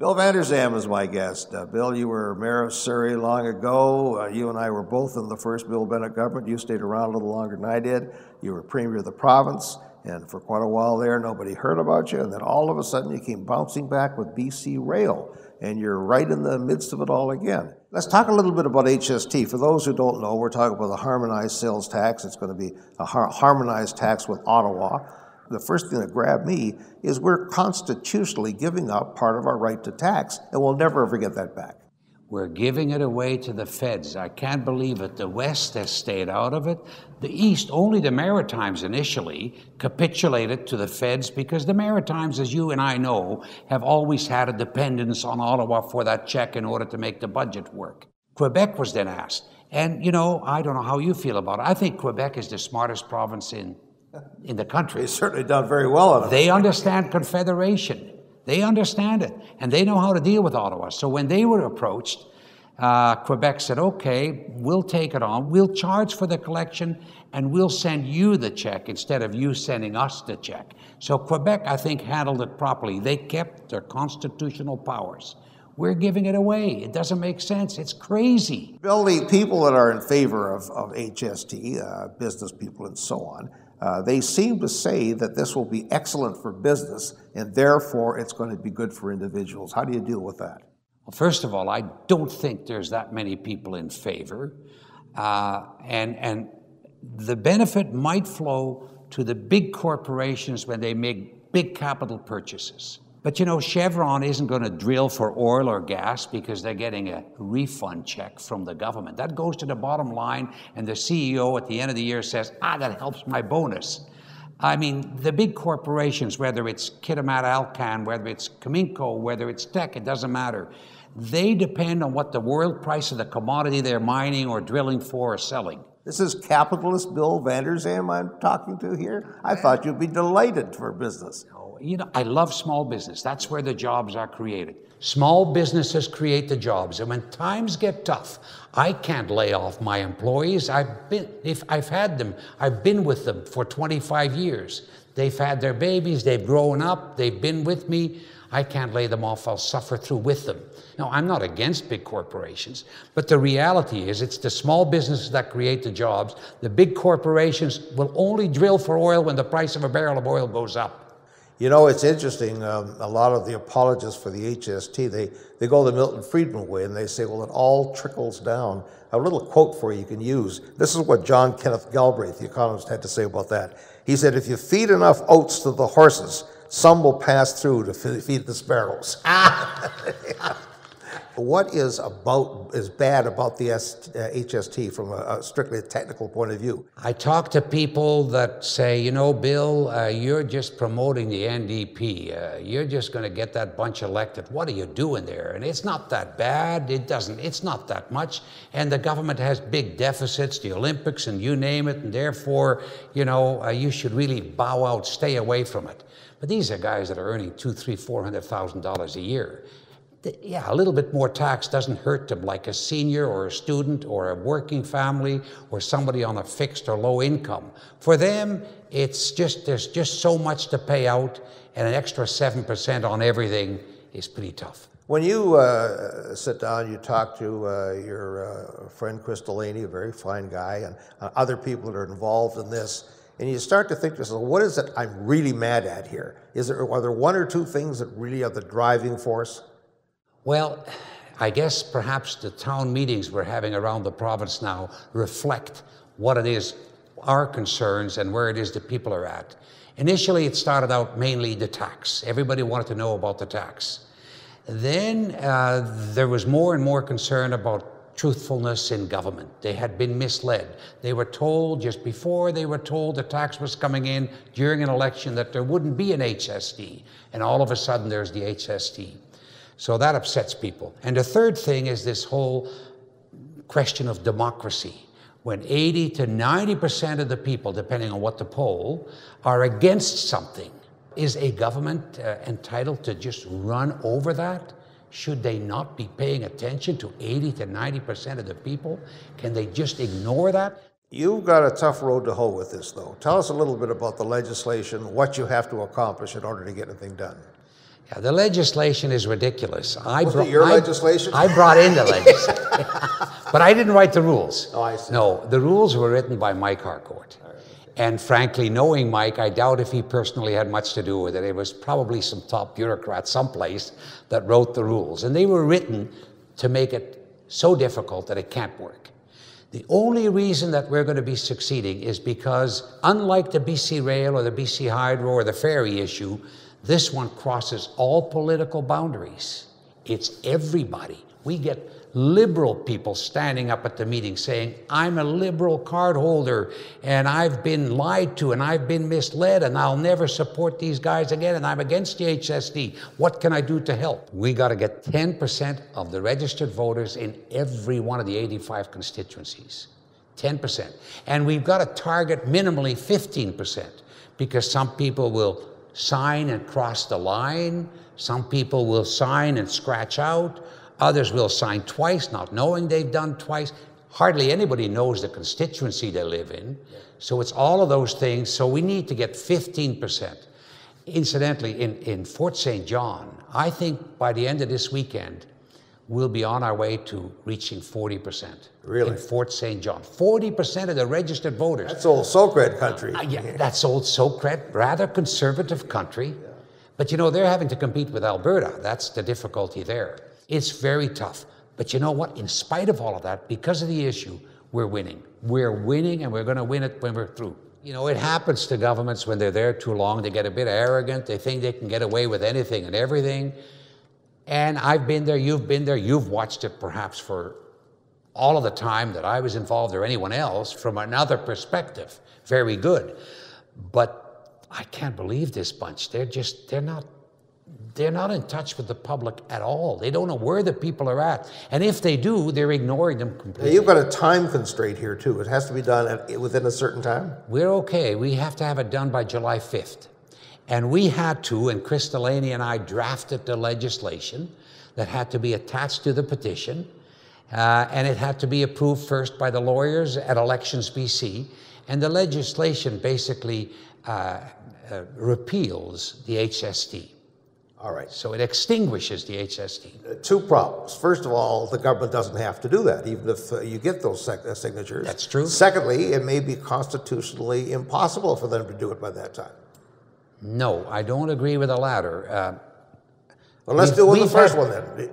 Bill Vander is my guest. Bill, you were mayor of Surrey long ago. You and I were both in the first Bill Bennett government. You stayed around a little longer than I did. You were premier of the province, and for quite a while there, nobody heard about you. And then all of a sudden, you came bouncing back with BC Rail, and you're right in the midst of it all again. Let's talk a little bit about HST. For those who don't know, we're talking about the harmonized sales tax. It's going to be a harmonized tax with Ottawa. The first thing that grabbed me is we're constitutionally giving up part of our right to tax, and we'll never ever get that back. We're giving it away to the feds. I can't believe it. The West has stayed out of it. The East, only the Maritimes initially, capitulated to the feds because the Maritimes, as you and I know, have always had a dependence on Ottawa for that check in order to make the budget work. Quebec was then asked. And, you know, I don't know how you feel about it. I think Quebec is the smartest province in the country. They've certainly done very well on it. They understand confederation. They understand it, and they know how to deal with Ottawa. So when they were approached, Quebec said, okay, we'll take it on. We'll charge for the collection, and we'll send you the check instead of you sending us the check. So Quebec, I think, handled it properly. They kept their constitutional powers. We're giving it away. It doesn't make sense. It's crazy. Bill, the people that are in favor of HST, business people and so on, they seem to say that this will be excellent for business and therefore it's going to be good for individuals. How do you deal with that? Well, first of all, I don't think there's that many people in favor. And the benefit might flow to the big corporations when they make big capital purchases. But you know, Chevron isn't going to drill for oil or gas because they're getting a refund check from the government. That goes to the bottom line, and the CEO at the end of the year says, that helps my bonus. I mean, the big corporations, whether it's Kitimat Alcan, whether it's Cominco, whether it's Teck, it doesn't matter. They depend on what the world price of the commodity they're mining or drilling for or selling. This is capitalist Bill Vander I'm talking to here. I thought you'd be delighted for business. You know, I love small business. That's where the jobs are created. Small businesses create the jobs. And when times get tough, I can't lay off my employees. I've been with them for 25 years. They've had their babies, they've grown up, they've been with me. I can't lay them off. I'll suffer through with them. No, I'm not against big corporations, but the reality is it's the small businesses that create the jobs. The big corporations will only drill for oil when the price of a barrel of oil goes up. You know, it's interesting, a lot of the apologists for the HST, they go the Milton Friedman way and they say, well, it all trickles down. A little quote for you can use. This is what John Kenneth Galbraith, the economist, had to say about that. He said, if you feed enough oats to the horses, some will pass through to feed the sparrows. What is bad about the HST from a strictly technical point of view? I talk to people that say, you know, Bill, you're just promoting the NDP. You're just going to get that bunch elected. What are you doing there? And it's not that bad. It's not that much. And the government has big deficits, the Olympics and you name it. And therefore, you know, you should really bow out, stay away from it. But these are guys that are earning $200,000, $300,000, $400,000 a year. Yeah, a little bit more tax doesn't hurt them, like a senior or a student or a working family or somebody on a fixed or low income. For them, it's just, there's just so much to pay out, and an extra 7% on everything is pretty tough. When you sit down, you talk to your friend Chris Delaney, a very fine guy, and other people that are involved in this, and you start to think to yourself, what is it I'm really mad at here? Are there one or two things that really are the driving force? Well, I guess perhaps the town meetings we're having around the province now reflect what it is, our concerns, and where it is that people are at. Initially, it started out mainly the tax. Everybody wanted to know about the tax. Then there was more and more concern about truthfulness in government. They had been misled. They were told just before they were told the tax was coming in during an election that there wouldn't be an HST, and all of a sudden there's the HST. So that upsets people. And the third thing is this whole question of democracy. When 80 to 90% of the people, depending on what the poll, are against something, is a government entitled to just run over that? Should they not be paying attention to 80 to 90% of the people? Can they just ignore that? You've got a tough road to hoe with this, though. Tell us a little bit about the legislation, what you have to accomplish in order to get anything done. Yeah, the legislation is ridiculous. Wasn't it your legislation? I brought in the legislation. But I didn't write the rules. Oh, I see. No, the rules were written by Mike Harcourt. And frankly, knowing Mike, I doubt if he personally had much to do with it. It was probably some top bureaucrat someplace that wrote the rules. And they were written to make it so difficult that it can't work. The only reason that we're going to be succeeding is because, unlike the BC Rail or the BC Hydro or the ferry issue, this one crosses all political boundaries. It's everybody. We get liberal people standing up at the meeting saying, I'm a liberal card holder and I've been lied to and I've been misled and I'll never support these guys again and I'm against the HST. What can I do to help? We got to get 10% of the registered voters in every one of the 85 constituencies. 10%. And we've got to target minimally 15% because some people will sign and cross the line. Some people will sign and scratch out. Others will sign twice, not knowing they've done twice. Hardly anybody knows the constituency they live in. So it's all of those things. So we need to get 15%. Incidentally, in Fort St. John, I think by the end of this weekend, we'll be on our way to reaching 40%. Really? In Fort St. John. 40% of the registered voters. That's old Socred country. Yeah, that's old Socred, rather conservative country. But you know, they're having to compete with Alberta. That's the difficulty there. It's very tough. But you know what? In spite of all of that, because of the issue, we're winning. We're winning and we're going to win it when we're through. You know, it happens to governments when they're there too long. They get a bit arrogant. They think they can get away with anything and everything. And I've been there, you've watched it perhaps for all of the time that I was involved or anyone else from another perspective. Very good. But I can't believe this bunch. They're not in touch with the public at all. They don't know where the people are at. And if they do, they're ignoring them completely. Now, you've got a time constraint here too. It has to be done within a certain time? We're okay. We have to have it done by July 5th. And we had to, and Chris Delaney and I drafted the legislation that had to be attached to the petition, and it had to be approved first by the lawyers at Elections BC, and the legislation basically repeals the HST. All right. So it extinguishes the HST. Two problems. First of all, the government doesn't have to do that, even if you get those signatures. That's true. Secondly, it may be constitutionally impossible for them to do it by that time. No, I don't agree with the latter. Well, let's do with the first one then.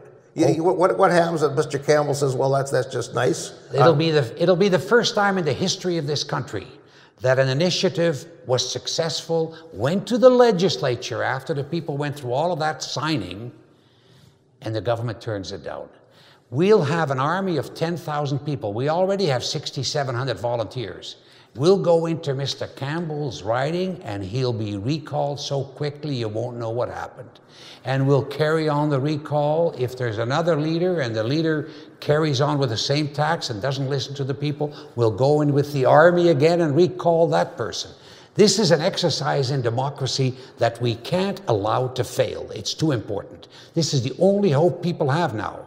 What happens if Mr. Campbell says, well, that's just nice? It'll be the first time in the history of this country that an initiative was successful, went to the legislature after the people went through all of that signing, and the government turns it down. We'll have an army of 10,000 people. We already have 6,700 volunteers. We'll go into Mr. Campbell's riding and he'll be recalled so quickly you won't know what happened. And we'll carry on the recall. If there's another leader and the leader carries on with the same tax and doesn't listen to the people, we'll go in with the army again and recall that person. This is an exercise in democracy that we can't allow to fail. It's too important. This is the only hope people have now.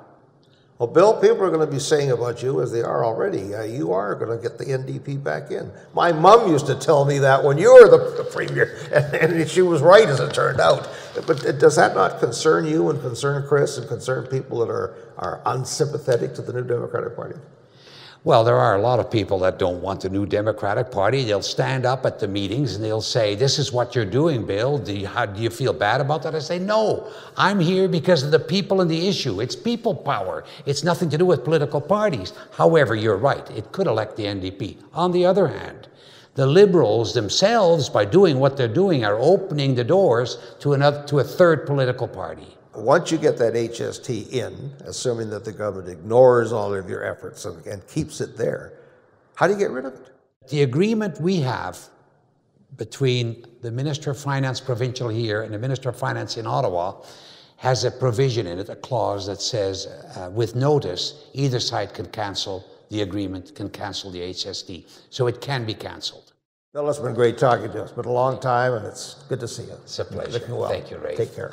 Well, Bill, people are going to be saying about you, as they are already, you are going to get the NDP back in. My mom used to tell me that when you were the premier, and she was right, as it turned out. But does that not concern you and concern Chris and concern people that are unsympathetic to the New Democratic Party? Well, there are a lot of people that don't want the New Democratic Party. They'll stand up at the meetings and they'll say, this is what you're doing, Bill. Do you feel bad about that? I say, no, I'm here because of the people and the issue. It's people power. It's nothing to do with political parties. However, you're right. It could elect the NDP. On the other hand, the Liberals themselves, by doing what they're doing, are opening the doors to a third political party. Once you get that HST in, assuming that the government ignores all of your efforts and keeps it there, how do you get rid of it? The agreement we have between the Minister of Finance provincial here and the Minister of Finance in Ottawa has a provision in it, a clause that says, with notice, either side can cancel the agreement, can cancel the HST. So it can be canceled. Bill, it's been great talking to you. It's been a long time, and it's good to see you. It's a pleasure. Looking well. Thank you, Rafe. Take care.